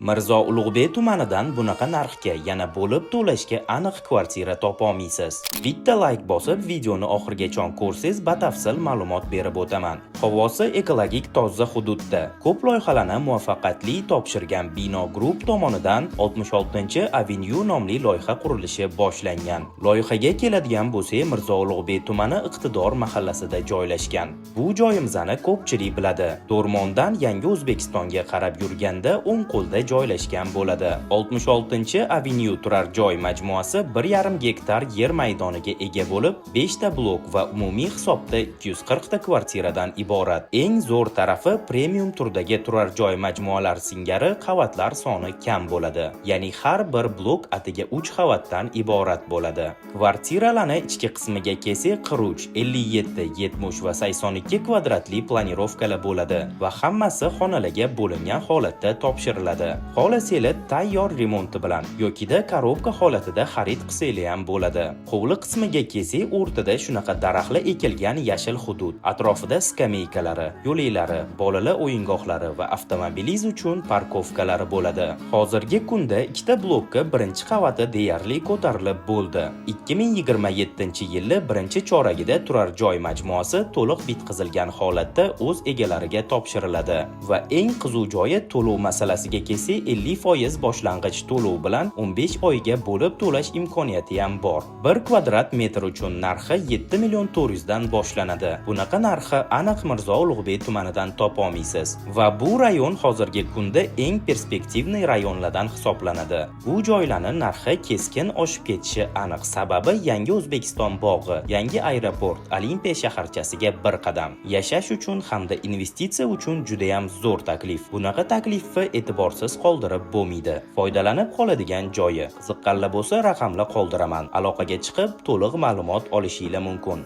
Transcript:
Mirzo Ulug'bek tumanidan bunaqa narxga yana bo'lib to'lashga aniq kvartira topolmaysiz. Bitta like bosib videoni oxirigacha ko'rsangiz batafsil ma'lumot berib o'taman. Havosi ekologik toza hududda ko'p loyihalarni muvaffaqiyatli topshirgan Bino Group tomonidan 66-Avenue nomli loyiha qurilishi boshlangan. Loyihaga keladigan bo'lsak, Mirzo Ulug'bek tumani Iqtidor mahallasida joylashgan. Bu joyimizni ko'pchilik biladi. Do'rmondan Yangi O'zbekistonga qarab yurganda o'ng qo'lda joylashgan bo'ladi. 66-Avenue turar joy majmuasi 1,5 gektar yer maydoniga ega bo'lib, 5 ta blok va umumiy hisobda 240 ta kvartiradan iborat. Eng zo'r tarafi premium turdagi turar joy majmualari singari qavatlar soni kam bo'ladi. Ya'ni har bir blok atiga 3 qavatdan iborat bo'ladi. Kvartiralarning ichki qismiga kelsak, qiruvch 57, 70 va 82 kvadratli planirovkalar bo'ladi va hammasi xonalarga bo'lingan holatda topshiriladi. Xolasanglar tayyor remonti bilan yokida korobka holatida xarid qilsanglar ham bo'ladi. Hovli qismiga kelsak, o'rtada shunaqa daraxtlar ekilgan yashil hudud, atrofida skameykalari, yo'laklari, bolalar o'yingohlari va avtomobilingiz uchun parkovkalari bo'ladi. Hozirgi kunda ikkita blokka birinchi qavati deyarli ko'tarilib bo'ldi. 2027-yilning birinchi choragida turar joy majmuasi to'liq bitkazilgan holatda o'z egalariga topshiriladi va eng qiziq joyi to'lov masalasiga kelsak, 50% boshlang'ich to'lov bilan 15 oyga bo'lib to'lash imkoniyati ham bor. 1 kvadrat metr uchun narxi 7 million 400 dan boshlanadi. Bunaqa narxi aniq Mirzo Ulug'bek tumanidan topolmaysiz va bu rayon hozirgi kunda eng perspektivniy rayonlardan hisoblanadi. Bu joylarning narxi keskin oshib ketishi aniq. Sababi Yangi O'zbekiston bog'i, yangi aeroport, Olimpiya shaharchasiga bir qadam. Yashash uchun hamda investitsiya uchun juda ham zo'r taklif. Bunaqa taklifni e'tiborsiz qoldirib bo'lmaydi. Foydalanib qoladigan joyi. Qiziqqanlar bo'lsa raqamlar qoldiraman. Aloqaga chiqib to'liq ma'lumot olishingiz mumkin.